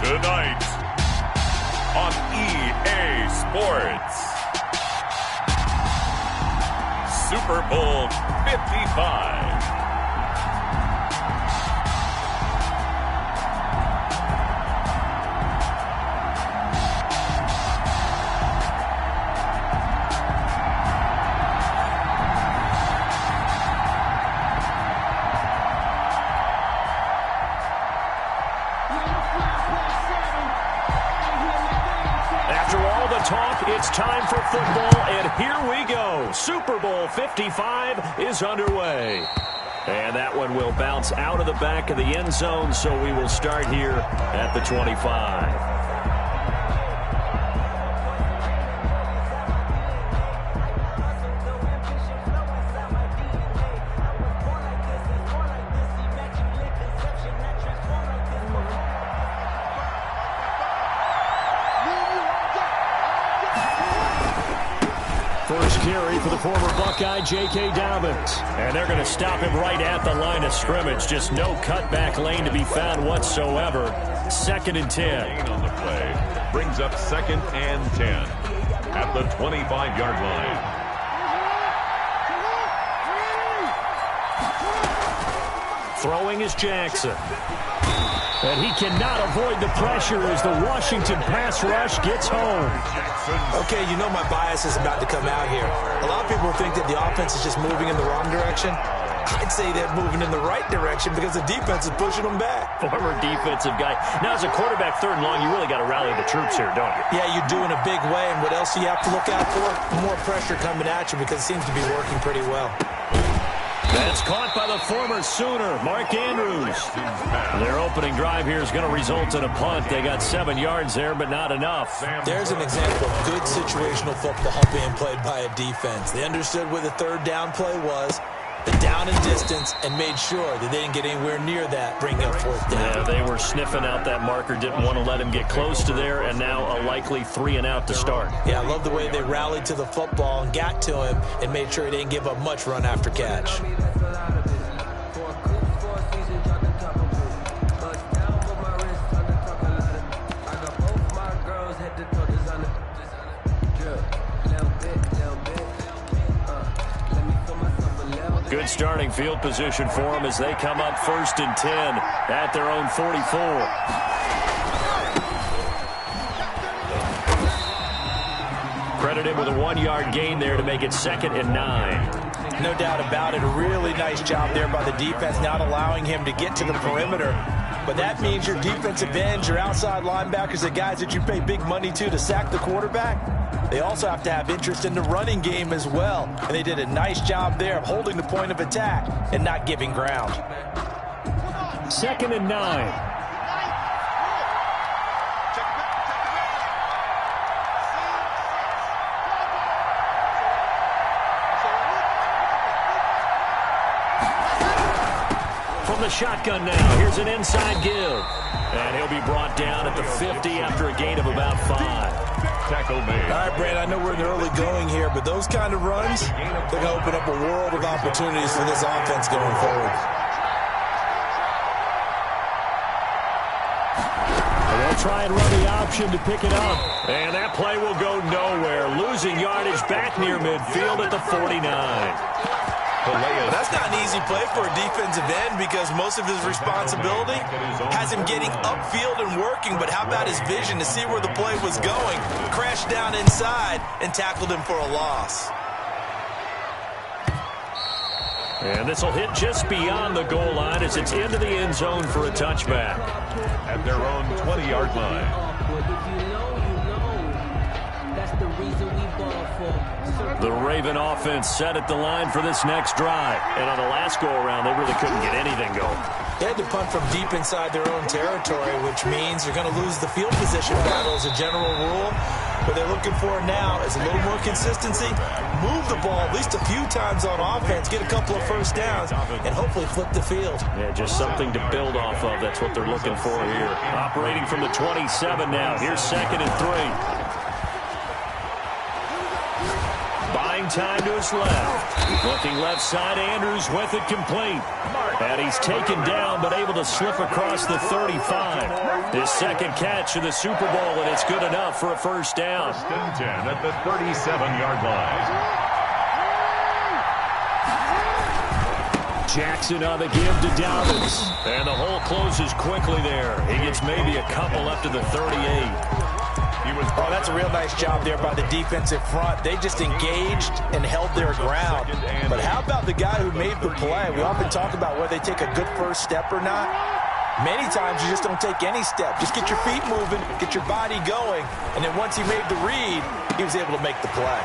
Tonight on EA Sports, Super Bowl 55. It's time for football, and here we go. Super Bowl 55 is underway. And that one will bounce out of the back of the end zone, so we will start here at the 25. First carry for the former Buckeye, J.K. Dobbins. And they're going to stop him right at the line of scrimmage. Just no cutback lane to be found whatsoever. 2nd and 10. Gain on the play brings up 2nd and 10 at the 25-yard line. Throwing is Jackson. And he cannot avoid the pressure as the Washington pass rush gets home. Okay, you know my bias is about to come out here. A lot of people think that the offense is just moving in the wrong direction. I'd say they're moving in the right direction because the defense is pushing them back. Former defensive guy. Now, as a quarterback, 3rd and long, you really got to rally the troops here, don't you? Yeah, you do in a big way. And what else do you have to look out for? More pressure coming at you because it seems to be working pretty well. That's caught by the former Sooner, Mark Andrews. Their opening drive here is going to result in a punt. They got 7 yards there, but not enough. There's an example of good situational football being played by a defense. They understood where the 3rd down play was, the down and distance, and made sure that they didn't get anywhere near that, bring up 4th down. Yeah, they were sniffing out that marker, didn't want to let him get close to there, and now a likely 3 and out to start. Yeah, I love the way they rallied to the football and got to him and made sure he didn't give up much run after catch. Good starting field position for them as they come up 1st and 10 at their own 44. Credited with a 1-yard gain there to make it 2nd and 9. No doubt about it. A really nice job there by the defense, not allowing him to get to the perimeter. But that means your defensive ends, your outside linebackers, the guys that you pay big money to sack the quarterback, they also have to have interest in the running game as well. And they did a nice job there of holding the point of attack and not giving ground. 2nd and 9. From the shotgun now, here's an inside give. And he'll be brought down at the 50 after a gain of about 5. Tackle made. All right, Brad, I know we're in the early going here, but those kind of runs, they're going to open up a world of opportunities for this offense going forward. They'll try and run the option to pick it up. And that play will go nowhere. Losing yardage back near midfield at the 49. That's not an easy play for a defensive end because most of his responsibility has him getting upfield and working, but how about his vision to see where the play was going, crashed down inside, and tackled him for a loss. And this will hit just beyond the goal line as it's into the end zone for a touchback. At their own 20-yard line. The Raven offense set at the line for this next drive. And on the last go-around, they really couldn't get anything going. They had to punt from deep inside their own territory, which means you're going to lose the field position battle as a general rule. What they're looking for now is a little more consistency, move the ball at least a few times on offense, get a couple of first downs, and hopefully flip the field. Yeah, just something to build off of. That's what they're looking for here. Operating from the 27 now. Here's 2nd and 3. By buying time to his left. Looking left side, Andrews with it complete. And he's taken down, but able to slip across the 35. His second catch in the Super Bowl, and it's good enough for a first down. First and 10 at the 37-yard line. Jackson on the give to Dobbins. And the hole closes quickly there. He gets maybe a couple up to the 38. Oh, that's a real nice job there by the defensive front. They just engaged and held their ground. But how about the guy who made the play? We often talk about whether they take a good first step or not. Many times you just don't take any step. Just get your feet moving, get your body going, and then once he made the read, he was able to make the play.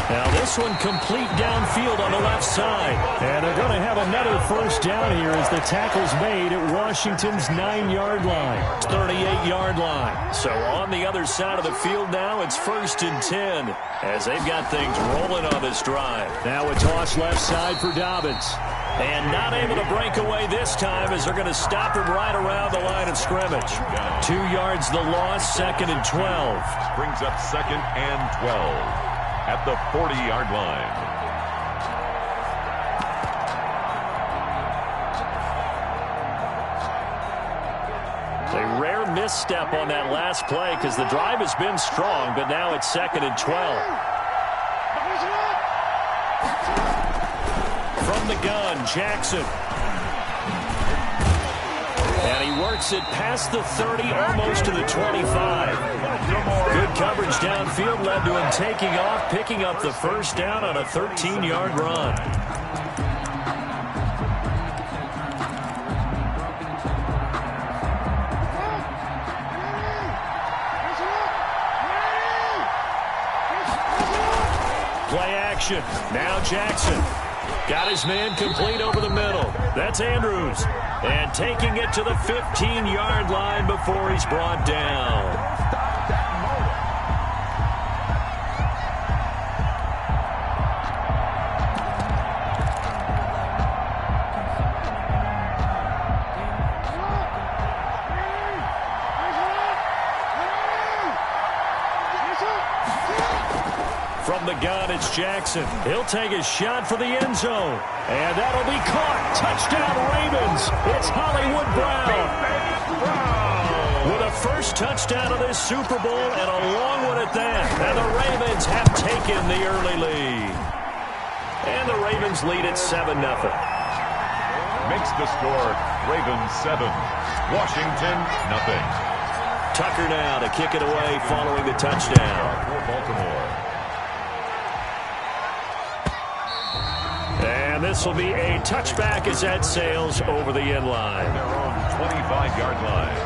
Now this one complete downfield on the left side. And they're going to have another first down here as the tackle's made at Washington's 9-yard line. 38-yard line. So on the other side of the field now, it's first and 10 as they've got things rolling on this drive. Now a toss left side for Dobbins. And not able to break away this time as they're going to stop him right around the line of scrimmage. 2 yards the loss, second and 12. Brings up second and 12 at the 40-yard line. A rare misstep on that last play because the drive has been strong, but now it's second and 12. From the gun, Jackson. And he works it past the 30, almost to the 25. Good coverage downfield led to him taking off, picking up the first down on a 13-yard run. Play action. Now Jackson. Got his man complete over the middle. That's Andrews. And taking it to the 15-yard line before he's brought down. From the gun, it's Jackson. He'll take a shot for the end zone. And that'll be caught. Touchdown, Ravens. It's Hollywood Brown. With a first touchdown of this Super Bowl and a long one at that. And the Ravens have taken the early lead. And the Ravens lead at 7-0. Makes the score Ravens 7, Washington nothing. Tucker now to kick it away following the touchdown. For Baltimore. And this will be a touchback as that sails over the end line. Their own 25-yard line.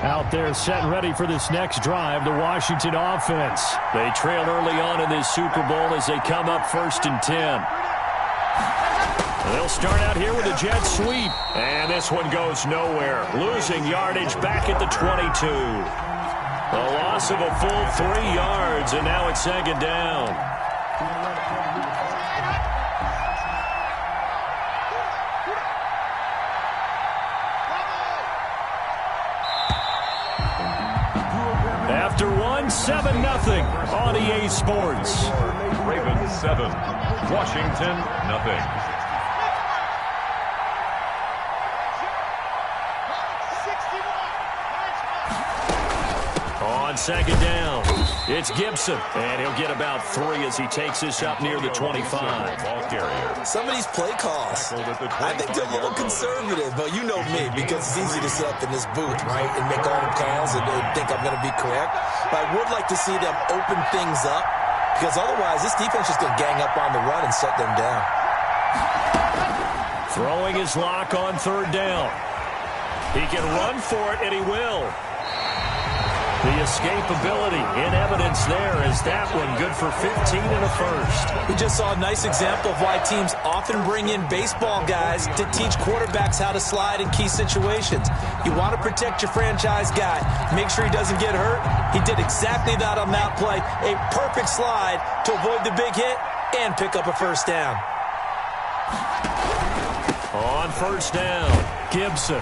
Out there set and ready for this next drive, the Washington offense. They trail early on in this Super Bowl as they come up first and 10. They'll start out here with a jet sweep. And this one goes nowhere. Losing yardage back at the 22. A loss of a full 3 yards, and now it's second down. After one, 7-0 on EA Sports. Ravens 7, Washington nothing. On second down, it's Gibson, and he'll get about 3 as he takes this up near the 25. Ball carrier. Some of these play calls, I think they're a little conservative, but you know me, because it's easy to sit up in this booth, right, and make all the calls and think I'm going to be correct. But I would like to see them open things up, because otherwise this defense is going to gang up on the run and shut them down. Throwing his lock on third down. He can run for it, and he will. The escapability in evidence there as that one good for 15 and a first. We just saw a nice example of why teams often bring in baseball guys to teach quarterbacks how to slide in key situations. You want to protect your franchise guy. Make sure he doesn't get hurt. He did exactly that on that play. A perfect slide to avoid the big hit and pick up a first down. On first down, Gibson.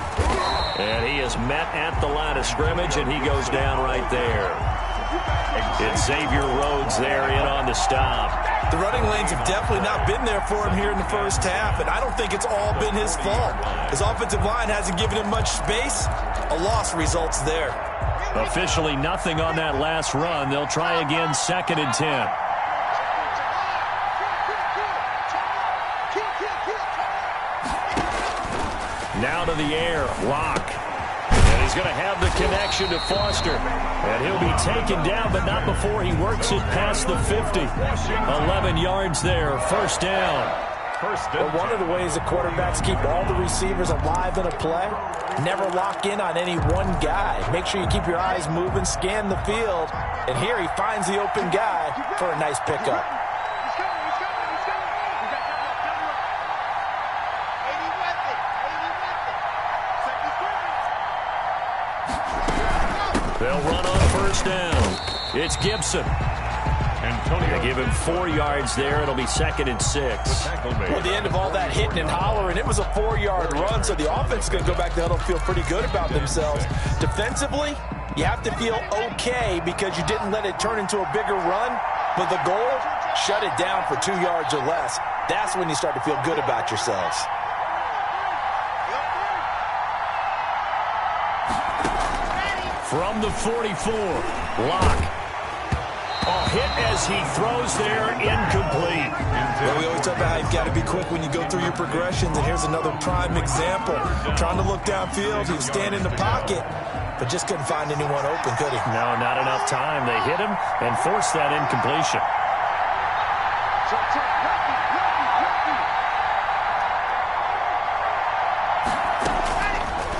And he is met at the line of scrimmage, and he goes down right there. It's Xavier Rhodes there in on the stop. The running lanes have definitely not been there for him here in the first half, and I don't think it's all been his fault. His offensive line hasn't given him much space. A loss results there. Officially nothing on that last run. They'll try again, 2nd and 10. Now to the air, Locke. And he's going to have the connection to Foster. And he'll be taken down, but not before he works it past the 50. 11 yards there, first down. Well, one of the ways the quarterbacks keep all the receivers alive in a play, never lock in on any one guy. Make sure you keep your eyes moving, scan the field. And here he finds the open guy for a nice pickup. They'll run on first down. It's Gibson. They give him 4 yards there. It'll be 2nd and 6. Well, the end of all that hitting and hollering, it was a 4-yard run, so the offense is going to go back to huddle and feel pretty good about themselves. Defensively, you have to feel okay because you didn't let it turn into a bigger run, but the goal, shut it down for 2 yards or less. That's when you start to feel good about yourselves. From the 44, Locke. A hit as he throws there, incomplete. Well, we always talk about how you've got to be quick when you go through your progressions, and here's another prime example. Trying to look downfield, he was standing in the pocket, but just couldn't find anyone open, could he? No, not enough time. They hit him and forced that incompletion.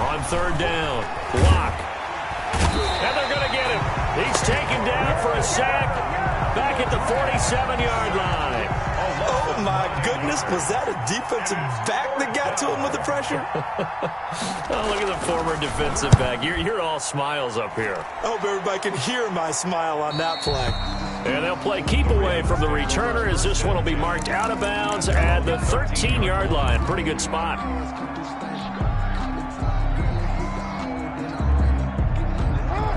On third down, Locke. And they're going to get him. He's taken down for a sack back at the 47-yard line. Oh, my goodness. Was that a defensive back that got to him with the pressure? Oh, look at the former defensive back. You're all smiles up here. I hope everybody can hear my smile on that play. And they'll play keep away from the returner as this one will be marked out of bounds at the 13-yard line. Pretty good spot.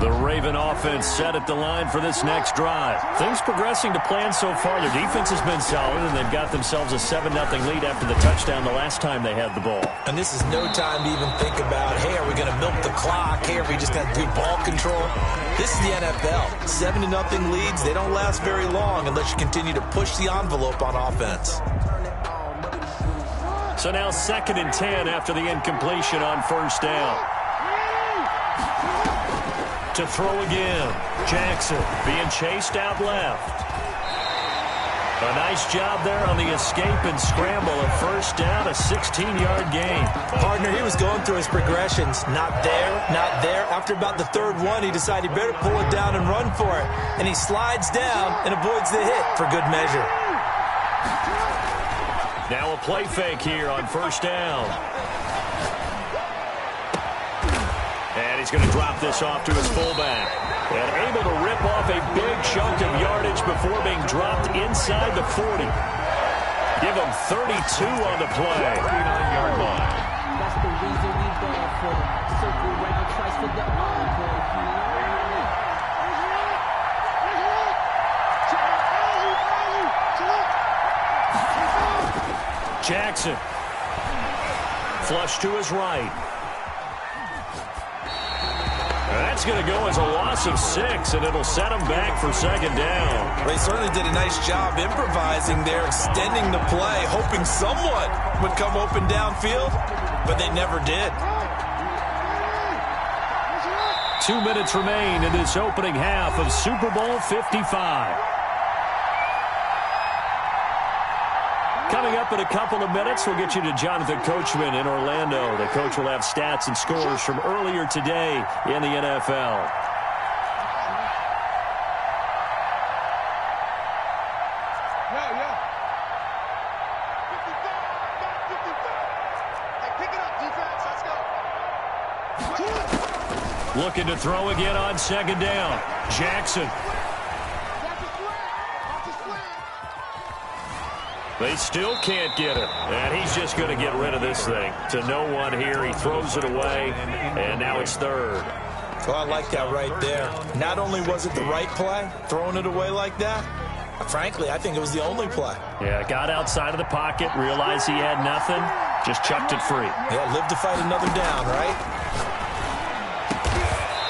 The Raven offense set at the line for this next drive. Things progressing to plan so far. Their defense has been solid, and they've got themselves a 7-0 lead after the touchdown the last time they had the ball. And this is no time to even think about, hey, are we going to milk the clock? Hey, are we just going to do ball control? This is the NFL. 7-0 leads, they don't last very long unless you continue to push the envelope on offense. So now 2nd and 10 after the incompletion on first down. To throw again, Jackson being chased out left. A nice job there on the escape and scramble. A first down, a 16-yard gain. Partner, he was going through his progressions. Not there, not there. After about the third one, he decided he better pull it down and run for it. And he slides down and avoids the hit for good measure. Now a play fake here on first down. And he's going to drop this off to his fullback. And able to rip off a big chunk of yardage before being dropped inside the 40. Give him 32 on the play. 39-yard line. That's the reason we ball for the circle round twice for the Jackson. Flush to his right. That's going to go as a loss of 6, and it'll set him back for second down. They certainly did a nice job improvising there, extending the play, hoping someone would come open downfield, but they never did. 2 minutes remain in this opening half of Super Bowl 55. Coming up in a couple of minutes, we'll get you to Jonathan Coachman in Orlando. The coach will have stats and scores from earlier today in the NFL. Looking to throw again on second down. Jackson. They still can't get him, and he's just going to get rid of this thing. To no one here, he throws it away, and now it's third. Well, I like that right there. Not only was it the right play, throwing it away like that, frankly, I think it was the only play. Yeah, got outside of the pocket, realized he had nothing, just chucked it free. Yeah, live to fight another down, right?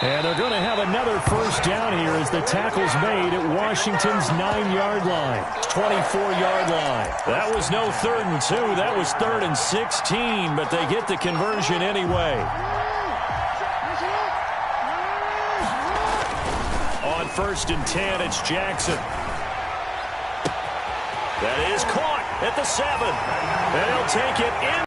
And they're going to have another first down here as the tackle's made at Washington's 9-yard line, 24-yard line. That was no 3rd and 2. That was 3rd and 16, but they get the conversion anyway. On 1st and 10, it's Jackson. That is caught at the 7. And he'll take it in.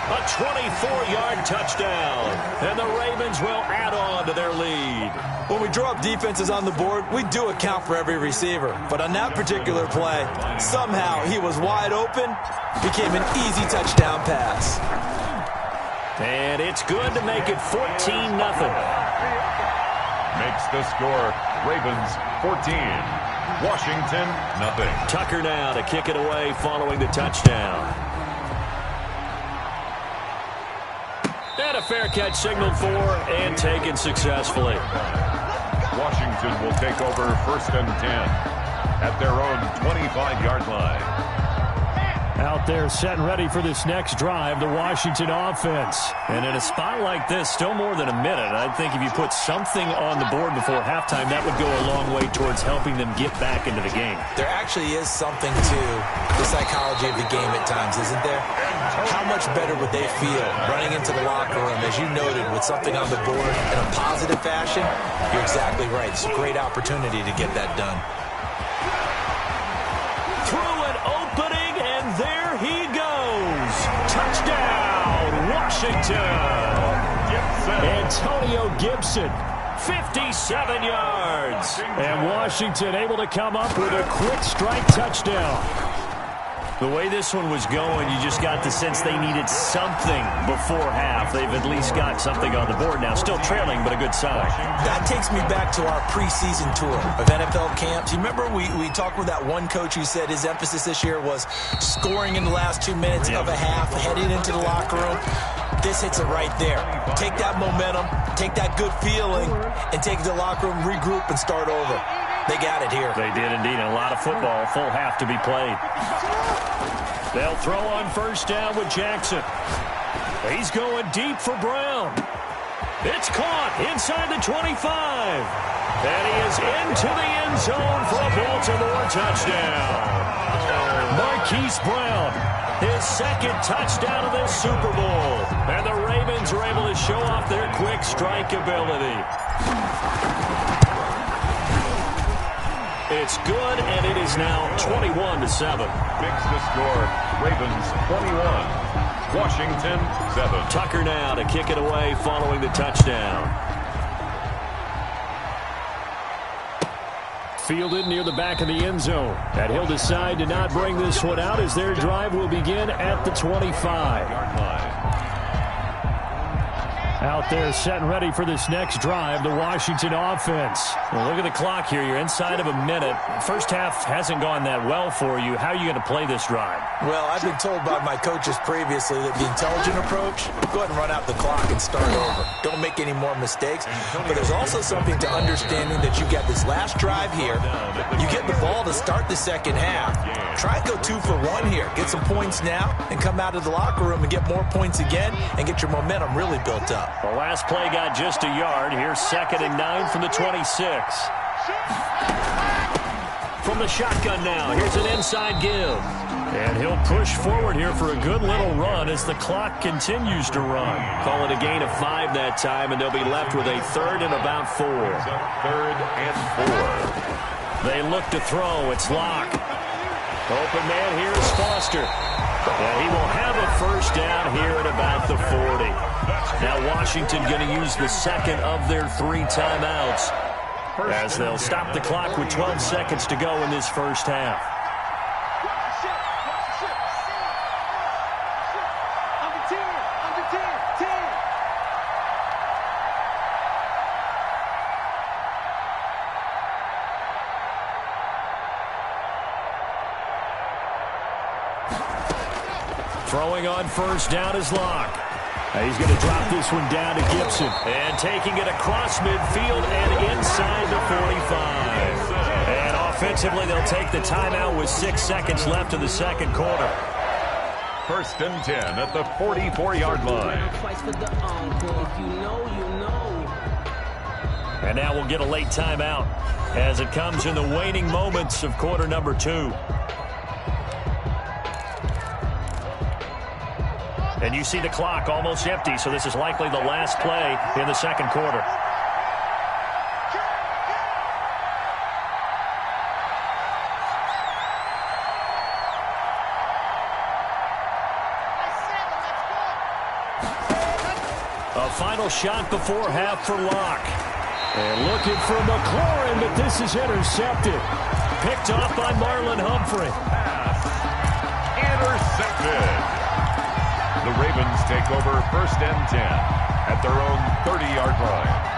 A 24-yard touchdown. And the Ravens will add on to their lead. When we draw up defenses on the board, we do account for every receiver. But on that particular play, somehow he was wide open, became an easy touchdown pass. And it's good to make it 14-0. Makes the score Ravens 14, Washington nothing. Tucker now to kick it away following the touchdown. And a fair catch signaled for and taken successfully. Washington will take over 1st and 10 at their own 25-yard line. Out there set and ready for this next drive, the Washington offense. And in a spot like this, still more than a minute, I think if you put something on the board before halftime, that would go a long way towards helping them get back into the game. There actually is something to the psychology of the game at times, isn't there? How much better would they feel running into the locker room, as you noted, with something on the board in a positive fashion? You're exactly right. It's a great opportunity to get that done. Through an opening, and there he goes. Touchdown, Washington. Antonio Gibson, 57 yards. And Washington able to come up with a quick strike touchdown. The way this one was going, you just got the sense they needed something before half. They've at least got something on the board now. Still trailing, but a good sign. That takes me back to our preseason tour of NFL camps. You remember we talked with that one coach who said his emphasis this year was scoring in the last 2 minutes of a half, heading into the locker room. This hits it right there. Take that momentum, take that good feeling, and take it to the locker room, regroup, and start over. They got it here. They did indeed. And a lot of football, full half to be played. They'll throw on 1st down with Jackson. He's going deep for Brown. It's caught inside the 25. And he is into the end zone for a Baltimore touchdown. Marquise Brown, his 2nd touchdown of this Super Bowl. And the Ravens are able to show off their quick strike ability. It's good, and it is now 21-7. Makes the score Ravens 21, Washington 7. Tucker now to kick it away following the touchdown. Fielded near the back of the end zone. And he'll decide to not bring this one out as their drive will begin at the 25. Out there set and ready for this next drive, the Washington offense. Well, look at the clock here. You're inside of a minute. First half hasn't gone that well for you. How are you going to play this drive? Well, I've been told by my coaches previously that the intelligent approach, go ahead and run out the clock and start over. Don't make any more mistakes. But there's also something to understanding that you get this last drive here. You get the ball to start the second half. Try and go 2 for 1 here. Get some points now and come out of the locker room and get more points again and get your momentum really built up. The last play got just a yard. Here's 2nd and 9 from the 26. From the shotgun now, here's an inside give. And he'll push forward here for a good little run as the clock continues to run. Call it a gain of 5 that time, and they'll be left with a 3rd and about 4. 3rd and 4. They look to throw. It's Locke. Open man here is Foster. And he will have a first down here at about the 40. Now Washington going to use the 2nd of their 3 timeouts as they'll stop the clock with 12 seconds to go in this first half. Throwing on first down is Locke. He's going to drop this one down to Gibson. And taking it across midfield and inside the 45. And offensively, they'll take the timeout with 6 seconds left in the second quarter. First and 10 at the 44-yard line. And now we'll get a late timeout as it comes in the waning moments of quarter number 2. And you see the clock almost empty, so this is likely the last play in the second quarter. A final shot before half for Locke. And looking for McLaurin, but this is intercepted. Picked off by Marlon Humphrey. Intercepted. The Ravens take over first and 10 at their own 30-yard line.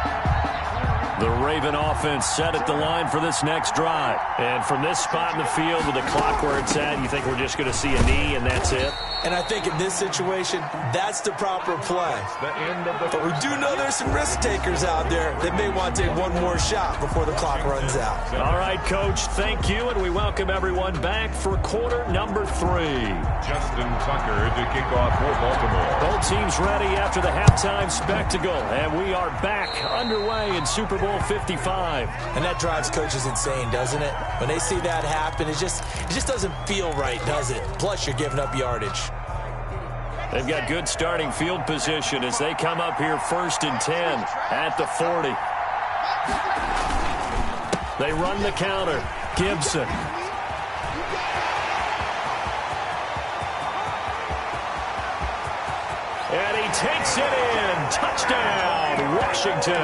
The Raven offense set at the line for this next drive. And from this spot in the field with the clock where it's at, you think we're just going to see a knee and that's it? And I think in this situation, that's the proper play. But we do know there's some risk takers out there that may want to take one more shot before the clock runs out. All right, Coach, thank you, and we welcome everyone back for quarter number 3. Justin Tucker to kick off for Baltimore. Both teams ready after the halftime spectacle, and we are back underway in Super Bowl 55. And that drives coaches insane, doesn't it? When they see that happen, it just doesn't feel right, does it? Plus, you're giving up yardage. They've got good starting field position as they come up here first and 10 at the 40. They run the counter. Gibson. And he takes it in. Touchdown, Washington.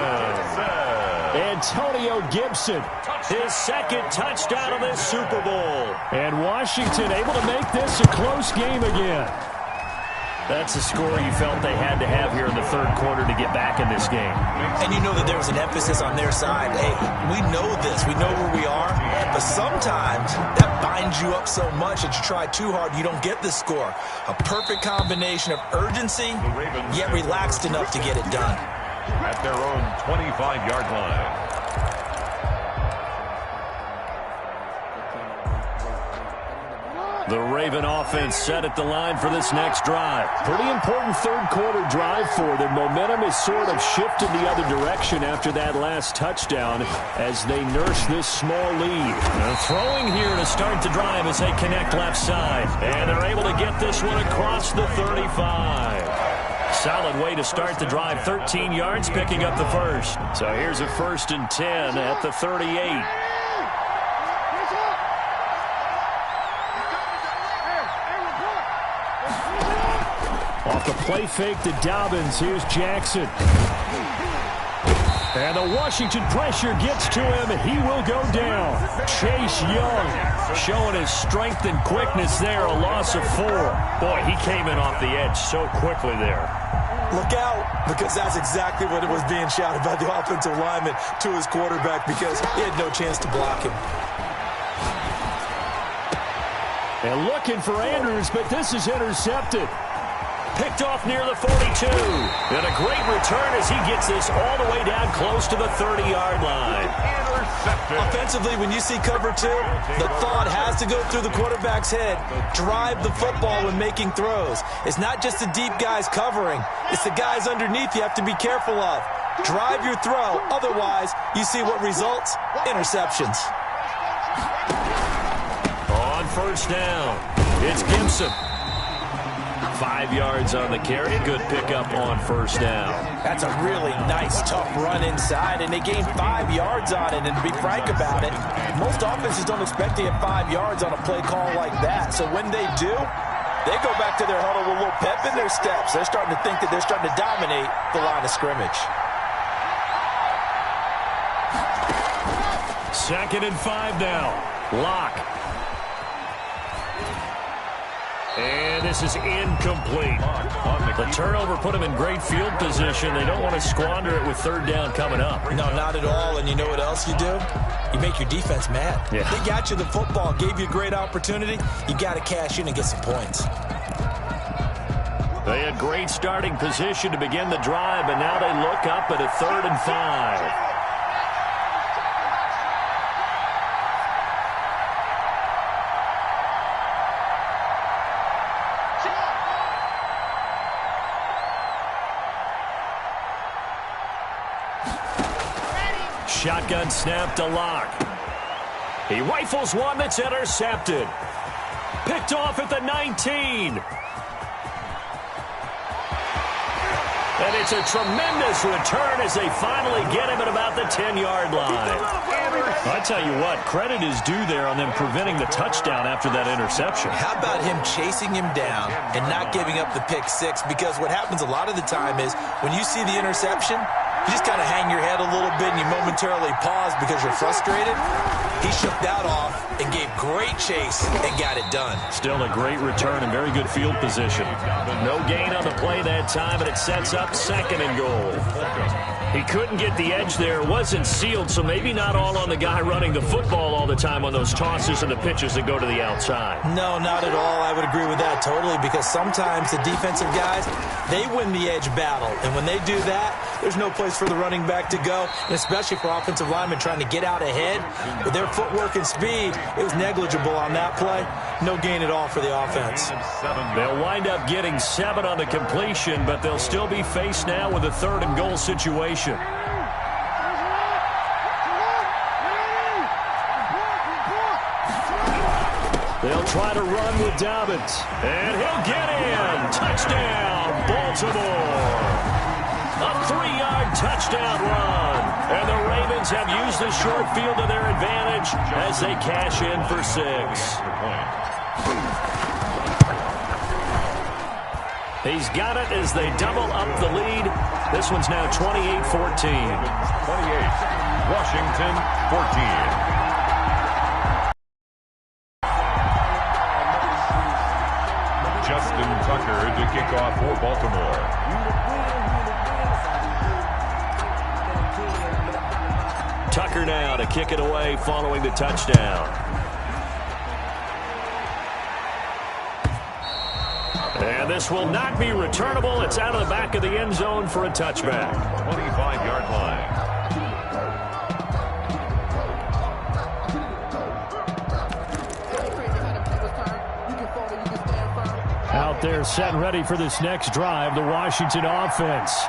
Antonio Gibson, his second touchdown of this Super Bowl. And Washington able to make this a close game again. That's a score you felt they had to have here in the third quarter to get back in this game. And you know that there was an emphasis on their side. Hey, we know this. We know where we are. But sometimes that binds you up so much that you try too hard, you don't get the score. A perfect combination of urgency, yet relaxed enough to get it done. At their own 25-yard line. The Raven offense set at the line for this next drive. Pretty important third quarter drive for them. Momentum is sort of shifted the other direction after that last touchdown as they nurse this small lead. Throwing here to start the drive as they connect left side. And they're able to get this one across the 35. Solid way to start the drive. 13 yards, picking up the first. So here's a first and 10 at the 38. Off the play fake to Dobbins. Here's Jackson. And the Washington pressure gets to him. He will go down. Chase Young showing his strength and quickness there. A loss of 4. Boy, he came in off the edge so quickly there. Look out, because that's exactly what it was being shouted by the offensive lineman to his quarterback because he had no chance to block him. And looking for Andrews, but this is intercepted. Picked off near the 42. And a great return as he gets this all the way down close to the 30-yard line. Intercepted. Offensively, when you see cover 2, the thought has to go through the quarterback's head. Drive the football when making throws. It's not just the deep guys covering. It's the guys underneath you have to be careful of. Drive your throw. Otherwise, you see what results? Interceptions. On first down, it's Gibson. 5 yards on the carry. Good pickup on first down. That's a really nice, tough run inside, and they gained 5 yards on it. And to be frank about it, most offenses don't expect to get 5 yards on a play call like that. So when they do, they go back to their huddle with a little pep in their steps. They're starting to think that they're starting to dominate the line of scrimmage. 2nd and 5 now. Locke. And this is incomplete. The turnover put them in great field position. They don't want to squander it with third down coming up. No, not at all. And you know what else you do? You make your defense mad. Yeah. They got you the football, gave you a great opportunity. You got to cash in and get some points. They had great starting position to begin the drive, and now they look up at a 3rd and 5. Shotgun snap to Locke. He rifles one that's intercepted. Picked off at the 19. And it's a tremendous return as they finally get him at about the 10-yard line. I tell you what, credit is due there on them preventing the touchdown after that interception. How about him chasing him down and not giving up the pick six? Because what happens a lot of the time is when you see the interception, you just kind of hang your head a little bit and you momentarily pause because you're frustrated. He shook that off and gave great chase and got it done. Still a great return and very good field position. No gain on the play that time, and it sets up 2nd and goal. He couldn't get the edge there. Wasn't sealed, so maybe not all on the guy running the football all the time on those tosses and the pitches that go to the outside. No, not at all. I would agree with that totally, because sometimes the defensive guys, they win the edge battle. And when they do that, there's no place for the running back to go, and especially for offensive linemen trying to get out ahead. With their footwork and speed, it was negligible on that play. No gain at all for the offense. They'll wind up getting 7 on the completion, but they'll still be faced now with a 3rd and goal situation. They'll try to run with Dobbins, and he'll get in. Touchdown, Baltimore. A 3-yard touchdown run. And the Ravens have used the short field to their advantage as they cash in for 6. He's got it as they double up the lead. This one's now 28-14. 28. Washington, 14. Justin Tucker to kick off for Baltimore. Tucker now to kick it away following the touchdown. And this will not be returnable. It's out of the back of the end zone for a touchback. 25-yard line. Out there set and ready for this next drive, the Washington offense.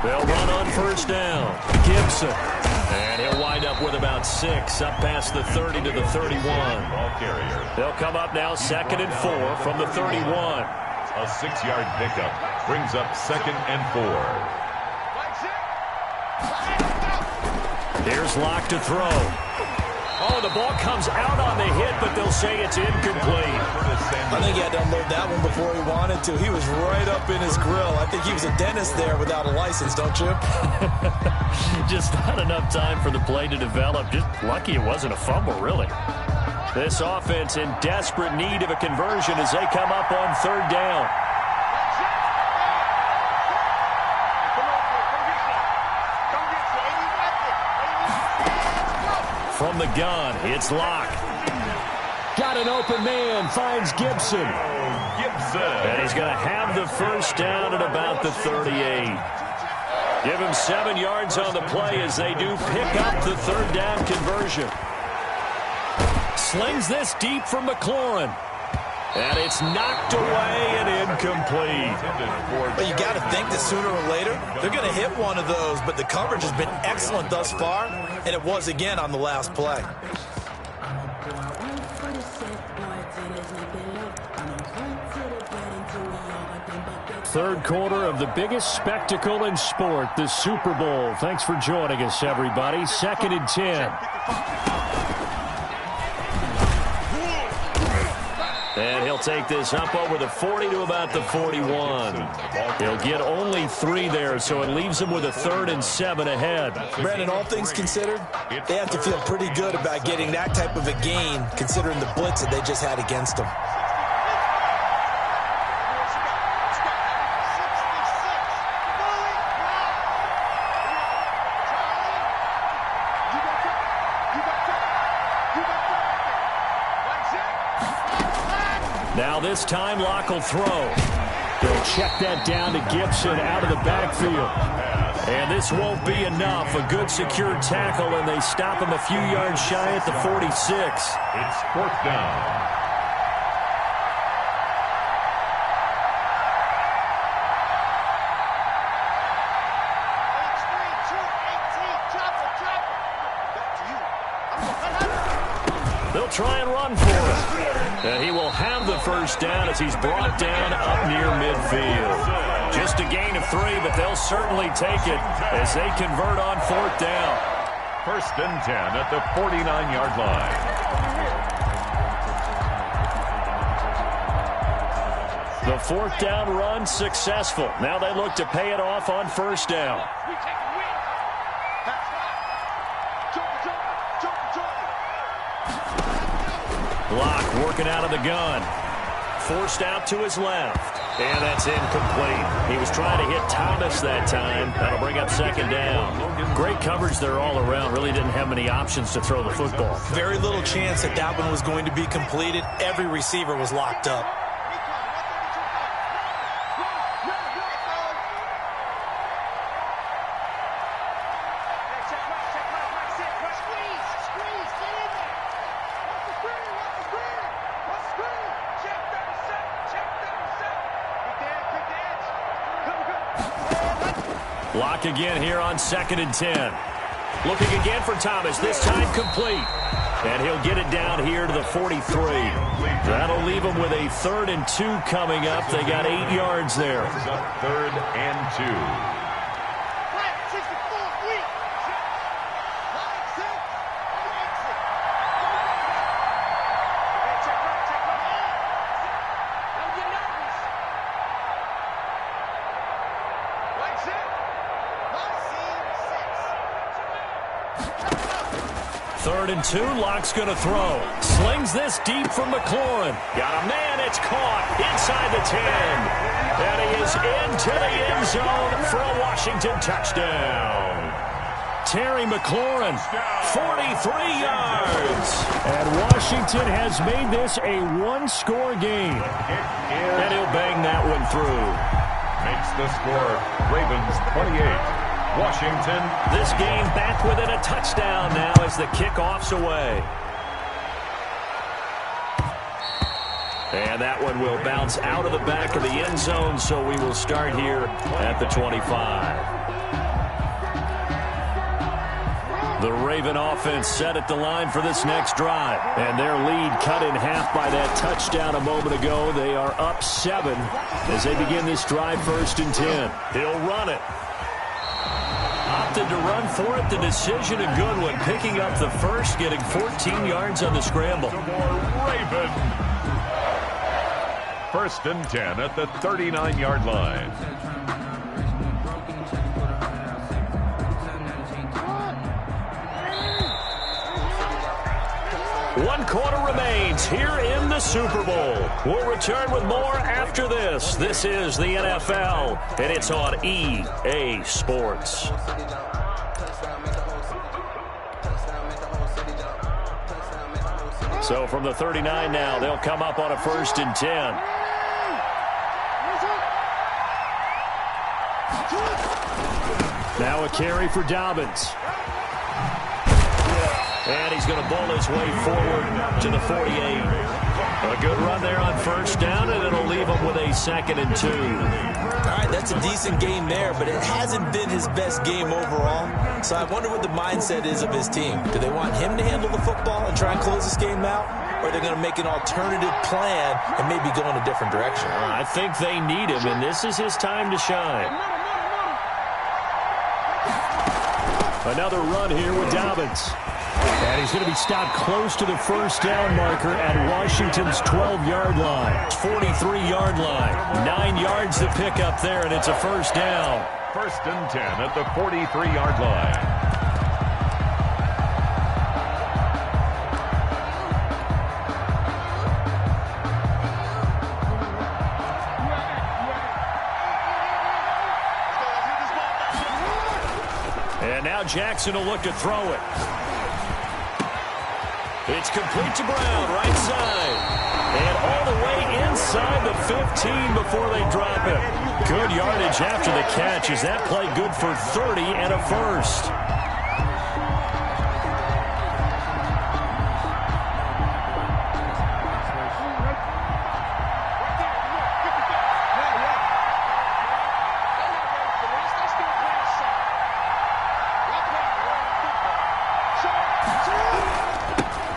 They'll run on 1st down. Gibson. And he'll wind up with about 6 up past the 30 to the 31. They'll come up now 2nd and 4 from the 31. A 6-yard pickup brings up 2nd and 4. Here's Locke to throw. Oh, the ball comes out on the hit, but they'll say it's incomplete. I think he had to unload that one before he wanted to. He was right up in his grill. I think he was a dentist there without a license, don't you? Just not enough time for the play to develop. Just lucky it wasn't a fumble, really. This offense in desperate need of a conversion as they come up on 3rd down. From the gun, it's Locke. Got an open man, finds Gibson. And he's going to have the 1st down at about the 38. Give him 7 yards on the play as they do pick up the 3rd down conversion. Slings this deep from McLaurin. And it's knocked away and incomplete. Well, you got to think that sooner or later they're going to hit one of those, but the coverage has been excellent thus far, and it was again on the last play. Third quarter of the biggest spectacle in sport, the Super Bowl. Thanks for joining us, everybody. 2nd and 10. And he'll take this up over the 40 to about the 41. He'll get only 3 there, so it leaves him with a 3rd and 7 ahead. Brandon, all things considered, they have to feel pretty good about getting that type of a gain, considering the blitz that they just had against them. Now this time, Locke will throw. They'll check that down to Gibson out of the backfield. And this won't be enough. A good secure tackle, and they stop him a few yards shy at the 46. It's 4th down. They'll try and run for it. And he will have the first down as he's brought down up near midfield. Just a gain of 3, but they'll certainly take it as they convert on 4th down. 1st and 10 at the 49-yard line. The 4th down run successful. Now they look to pay it off on 1st down. Locke working out of the gun. Forced out to his left. And that's incomplete. He was trying to hit Thomas that time. That'll bring up 2nd down. Great coverage there all around. Really didn't have many options to throw the football. Very little chance that that one was going to be completed. Every receiver was locked up. Locke again here on 2nd and 10. Looking again for Thomas, this time complete. And he'll get it down here to the 43. That'll leave him with a 3rd and 2 coming up. They got 8 yards there. 3rd and 2. Third and 2, Locke's going to throw. Slings this deep from McLaurin. Got a man, it's caught inside the 10. And he is into the end zone for a Washington touchdown. Terry McLaurin, 43 yards. And Washington has made this a one-score game. And he'll bang that one through. Makes the score Ravens 28. Washington. This game back within a touchdown now as the kickoff's away. And that one will bounce out of the back of the end zone, so we will start here at the 25. The Raven offense set at the line for this next drive. And their lead cut in half by that touchdown a moment ago. They are up 7 as they begin this drive 1st and 10. He'll run it. Opted to run for it. The decision a good one. Picking up the first, getting 14 yards on the scramble. Raven. 1st and 10 at the 39-yard line. One quarter remains here in the Super Bowl. We'll return with more after this. This is the NFL, and it's on EA Sports. So from the 39 now, they'll come up on a 1st and 10. Now a carry for Dobbins. And he's going to bowl his way forward to the 48. A good run there on 1st down, and it'll leave him with a 2nd and 2. All right, that's a decent game there, but it hasn't been his best game overall. So I wonder what the mindset is of his team. Do they want him to handle the football and try and close this game out? Or are they going to make an alternative plan and maybe go in a different direction? I think they need him, and this is his time to shine. Another run here with Dobbins. And he's going to be stopped close to the 1st down marker at Washington's 12-yard line. 43-yard line. 9 yards to pick up there, and it's a 1st down. 1st and 10 at the 43-yard line. And now Jackson will look to throw it. It's complete to Brown, right side. And all the way inside the 15 before they drop it. Good yardage after the catch. Is that play good for 30 and a first?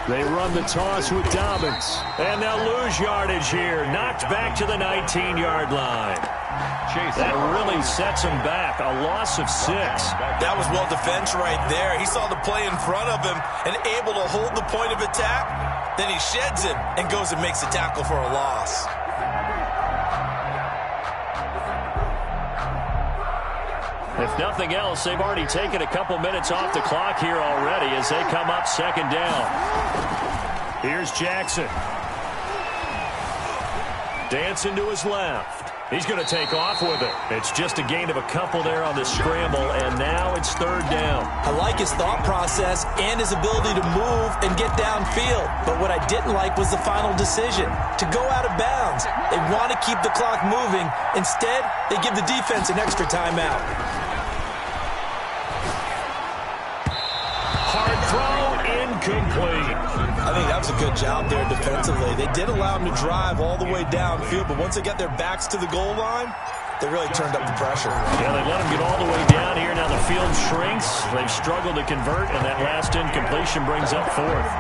They run the toss with Dobbins. And they'll lose yardage here. Knocked back to the 19-yard line. That really sets him back. A loss of 6. That was well defense right there. He saw the play in front of him and able to hold the point of attack. Then he sheds him and goes and makes a tackle for a loss. If nothing else, they've already taken a couple minutes off the clock here already as they come up second down. Here's Jackson. Dancing to his left. He's going to take off with it. It's just a gain of a couple there on the scramble, and now it's third down. I like his thought process and his ability to move and get downfield. But what I didn't like was the final decision, to go out of bounds. They want to keep the clock moving. Instead, they give the defense an extra timeout. Hard throw, incomplete. I think that was a good job there defensively. They did allow him to drive all the way downfield, but once they got their backs to the goal line, they really turned up the pressure. Yeah, they let him get all the way down here. Now the field shrinks. They've struggled to convert, and that last incompletion brings up fourth.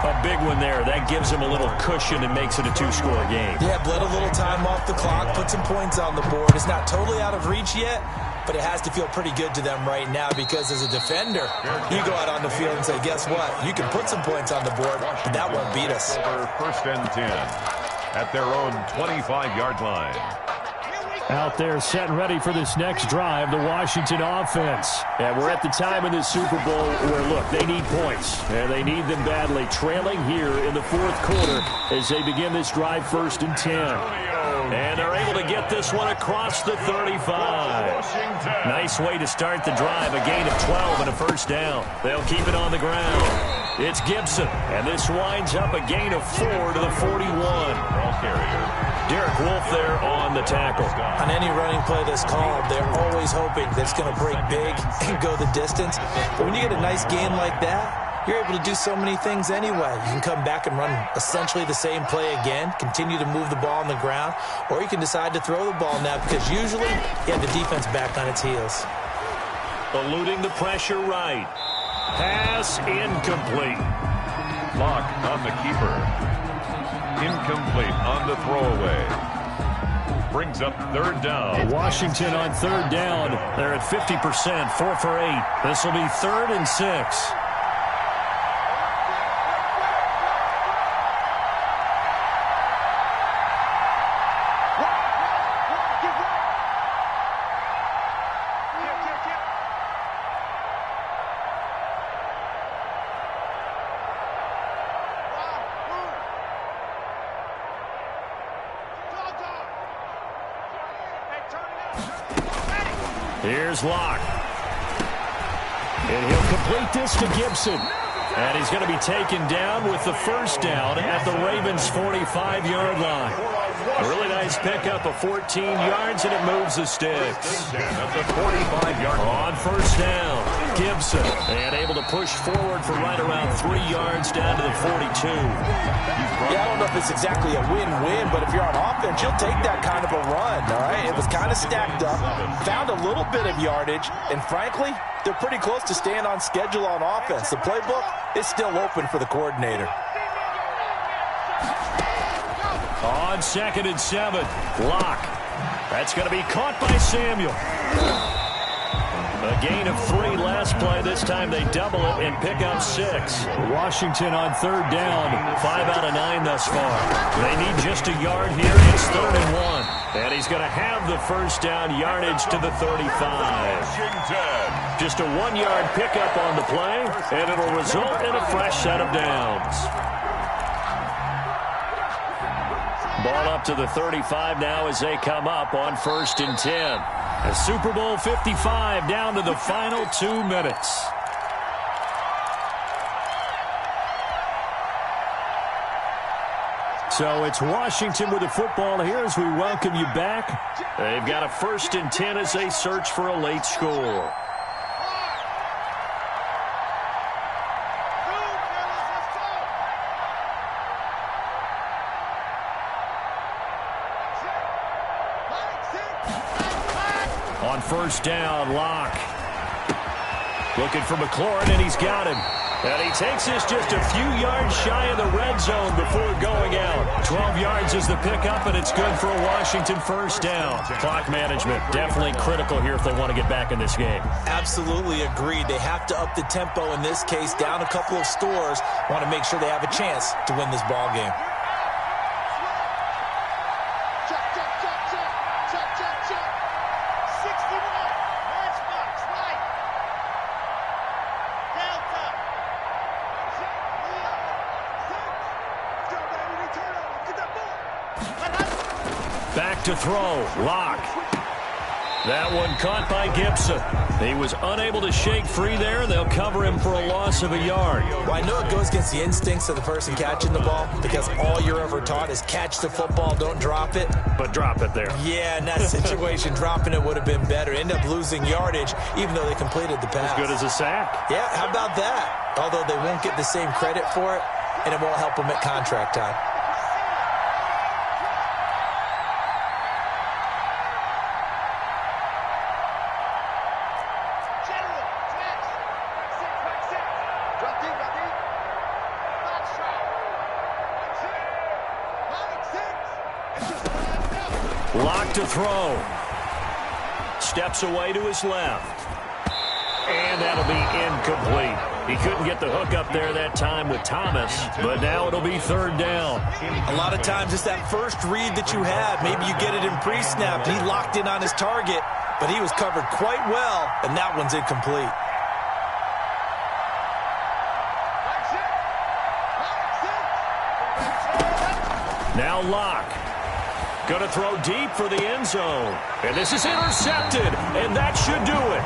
A big one there. That gives him a little cushion and makes it a 2-score game. Yeah, bled a little time off the clock, put some points on the board. It's not totally out of reach yet, but it has to feel pretty good to them right now because as a defender, you go out on the field and say, guess what? You can put some points on the board, but that won't beat us. Over first and 10 at their own 25-yard line. Out there set and ready for this next drive, the Washington offense. And we're at the time in this Super Bowl where, look, they need points. And they need them badly, trailing here in the fourth quarter as they begin this drive first and 10. And they're able to get this one across the 35. Nice way to start the drive, a gain of 12 and a first down. They'll keep it on the ground. It's Gibson, and this winds up a gain of 4 to the 41. Derek Wolfe there on the tackle. On any running play that's called, they're always hoping that it's going to break big and go the distance. But when you get a nice game like that, you're able to do so many things anyway. You can come back and run essentially the same play again, continue to move the ball on the ground, or you can decide to throw the ball now because usually you have the defense back on its heels. Eluding the pressure right. Pass incomplete. Lock on the keeper. Incomplete on the throwaway. Brings up third down. Washington on third down. They're at 50%, 4 for 8. This will be 3rd and 6. Here's Locke. And he'll complete this to Gibson. And he's going to be taken down with the first down at the Ravens' 45-yard line. A really nice pickup of 14 yards, and it moves the sticks. At the 45-yard line. On first down, Gibson. And able to push forward for right around 3 yards down to the 42. Yeah, I don't know if it's exactly a win-win, but if you're on offense, you'll take that kind of a run, all right? It was kind of stacked up, found a little bit of yardage, and frankly, they're pretty close to staying on schedule on offense. The playbook is still open for the coordinator. On 2nd and 7, Locke. That's going to be caught by Samuel. A gain of 3 last play. This time they double it and pick up 6. Washington on third down. 5 out of 9 thus far. They need just a yard here. It's 3rd and 1. And he's going to have the first down yardage to the 35. Just a 1-yard pickup on the play, and it'll result in a fresh set of downs. Ball up to the 35 now as they come up on 1st and 10. A Super Bowl 55 down to the final 2 minutes. So it's Washington with the football here as we welcome you back. They've got a 1st and 10 as they search for a late score. On 1st down, Locke. Looking for McLaurin, and he's got him. And he takes this just a few yards shy of the red zone before going out. 12 yards is the pickup, and it's good for a Washington 1st down. Clock management, definitely critical here if they want to get back in this game. Absolutely agreed. They have to up the tempo in this case, down a couple of scores. Want to make sure they have a chance to win this ball game. Back to throw. Locke. That one caught by Gibson. He was unable to shake free there. They'll cover him for a loss of a yard. Well, I know it goes against the instincts of the person catching the ball because all you're ever taught is catch the football, don't drop it. But drop it there. Yeah, in that situation, dropping it would have been better. End up losing yardage, even though they completed the pass. As good as a sack. Yeah, how about that? Although they won't get the same credit for it, and it won't help them at contract time. Locke to throw. Steps away to his left. And that'll be incomplete. He couldn't get the hook up there that time with Thomas, but now it'll be 3rd down. A lot of times it's that first read that you have. Maybe you get it in pre-snap. He locked in on his target, but he was covered quite well, and that one's incomplete. Now Locke. Going to throw deep for the end zone. And this is intercepted, and that should do it.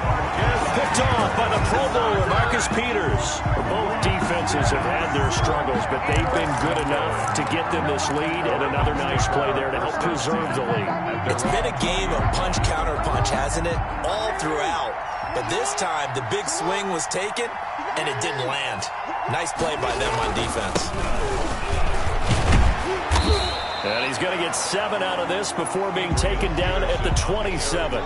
Picked off by the Pro Bowler, Marcus Peters. Both defenses have had their struggles, but they've been good enough to get them this lead, and another nice play there to help preserve the lead. It's been a game of punch-counter-punch, hasn't it? All throughout. But this time, the big swing was taken, and it didn't land. Nice play by them on defense. And he's going to get 7 out of this before being taken down at the 27.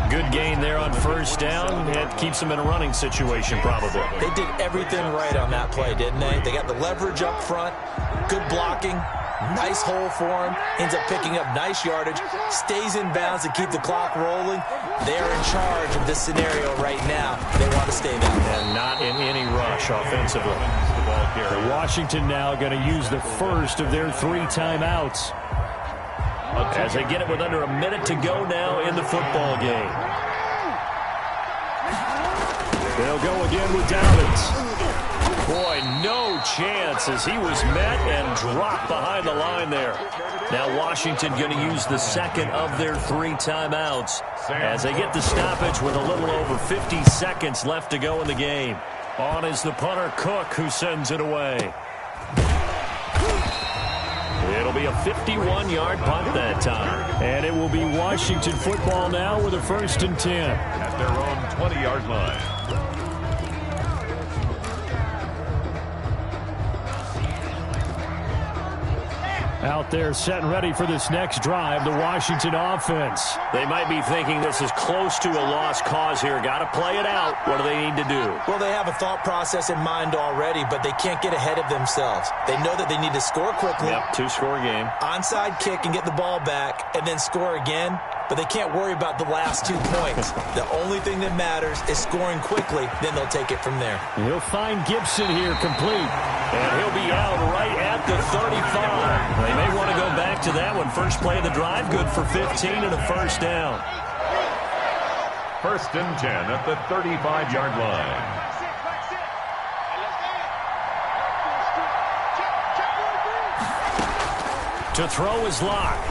Good gain there on 1st down. It keeps them in a running situation, probably. They did everything right on that play, didn't they? They got the leverage up front, good blocking, nice hole for him, ends up picking up nice yardage, stays in bounds to keep the clock rolling. They're in charge of this scenario right now. They want to stay there. And not in any rush offensively. Washington now going to use the first of their 3 timeouts as they get it with under a minute to go now in the football game. They'll go again with Dobbins. Boy, no chance as he was met and dropped behind the line there. Now Washington going to use the second of their 3 timeouts as they get the stoppage with a little over 50 seconds left to go in the game. On is the punter, Cook, who sends it away. It'll be a 51-yard punt that time. And it will be Washington football now with a 1st and 10. At their own 20-yard line. Out there set and ready for this next drive, the Washington offense. They might be thinking this is close to a lost cause here. Got to play it out. What do they need to do? Well, they have a thought process in mind already, but they can't get ahead of themselves. They know that they need to score quickly. Yep, 2-score game. Onside kick and get the ball back, and then score again. But they can't worry about the last 2 points. The only thing that matters is scoring quickly. Then they'll take it from there. He'll find Gibson here complete. And he'll be out right at the 35. They may want to go back to that one. First play of the drive, good for 15 and a 1st down. 1st and 10 at the 35-yard line. To throw is Locke.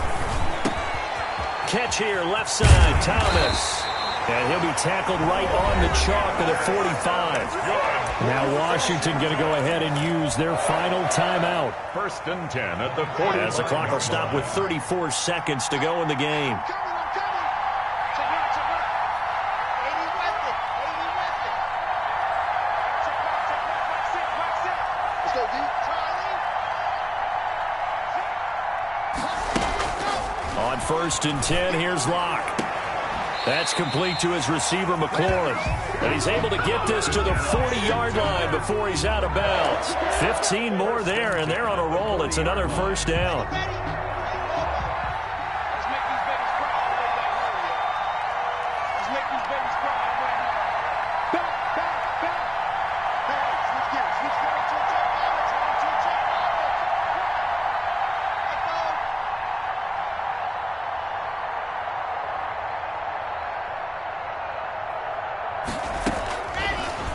Catch here, left side, Thomas. And he'll be tackled right on the chalk at the 45. Now Washington going to go ahead and use their final timeout. 1st and 10 at the 40. As the clock will stop with 34 seconds to go in the game. On 1st and 10, here's Locke. That's complete to his receiver, McLaurin. And he's able to get this to the 40-yard line before he's out of bounds. 15 more there, and they're on a roll. It's another 1st down.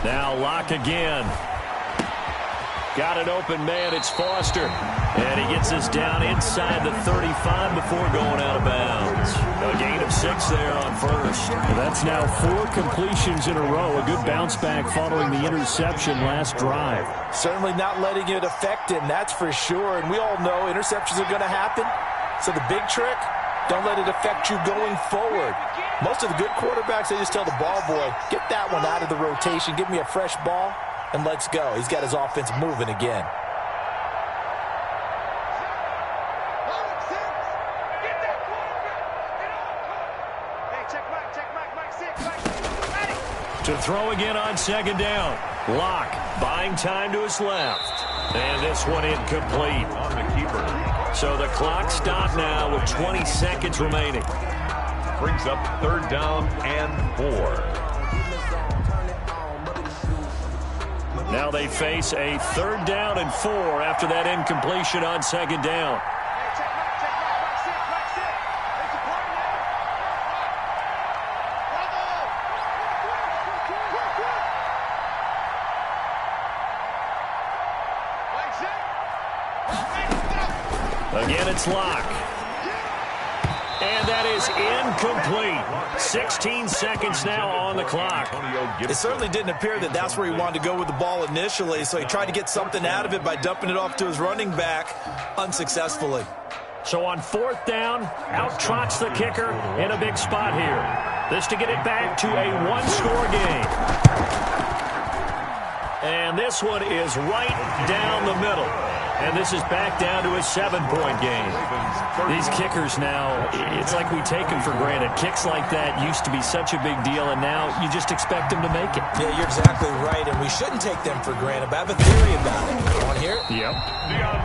Now Locke again. Got an open man. It's Foster. And he gets this down inside the 35 before going out of bounds. A gain of 6 there on 1st. Well, that's now 4 completions in a row. A good bounce back following the interception last drive. Certainly not letting it affect him, that's for sure. And we all know interceptions are going to happen. So the big trick, don't let it affect you going forward. Most of the good quarterbacks, they just tell the ball boy, get that one out of the rotation, give me a fresh ball, and let's go. He's got his offense moving again. To throw again on 2nd down. Locke buying time to his left. And this one incomplete. On the keeper. So the clock stopped now with 20 seconds remaining. Brings up 3rd down and 4. Now they face a 3rd down and 4 after that incompletion on 2nd down. Again, it's Locke. And that is incomplete. 16 seconds now on the clock. It certainly didn't appear that that's where he wanted to go with the ball initially, so he tried to get something out of it by dumping it off to his running back unsuccessfully. So on 4th down, out trots the kicker in a big spot here. This to get it back to a 1-score game. And this one is right down the middle. And this is back down to a 7-point game. These kickers now, it's like we take them for granted. Kicks like that used to be such a big deal, and now you just expect them to make it. Yeah, you're exactly right, and we shouldn't take them for granted. But I have a theory about it. You want to hear it? Yep.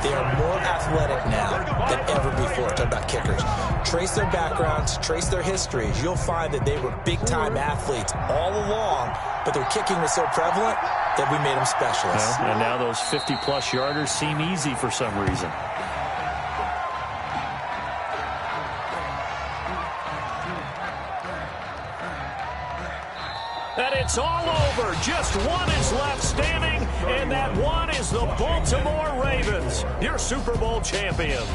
They are more athletic now than ever before. Talking about kickers. Trace their backgrounds, trace their histories. You'll find that they were big-time athletes all along, but their kicking was so prevalent that we made them specialists. And now those 50-plus yarders seem easy for some reason. And it's all over. Just one is left standing, and that one is the Baltimore Ravens, your Super Bowl champions.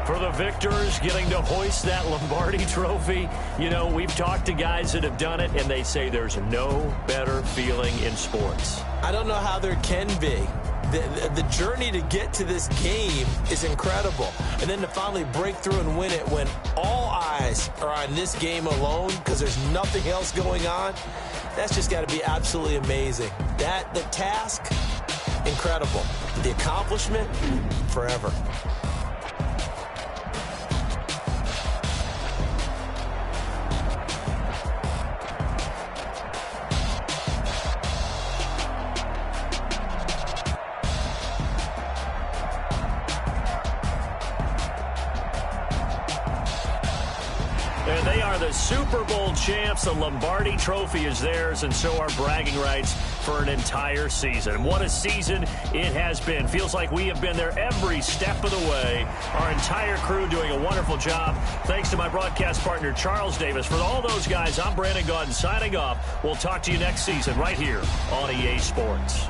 For the victors getting to hoist that Lombardi trophy, you know, we've talked to guys that have done it, and they say there's no better feeling in sports. I don't know how there can be. The journey to get to this game is incredible. And then to finally break through and win it when all eyes are on this game alone because there's nothing else going on, that's just got to be absolutely amazing. The task, incredible. The accomplishment, forever. And they are the Super Bowl champs. The Lombardi trophy is theirs, and so are bragging rights for an entire season. What a season it has been. Feels like we have been there every step of the way. Our entire crew doing a wonderful job. Thanks to my broadcast partner, Charles Davis. For all those guys, I'm Brandon Gaudin signing off. We'll talk to you next season right here on EA Sports.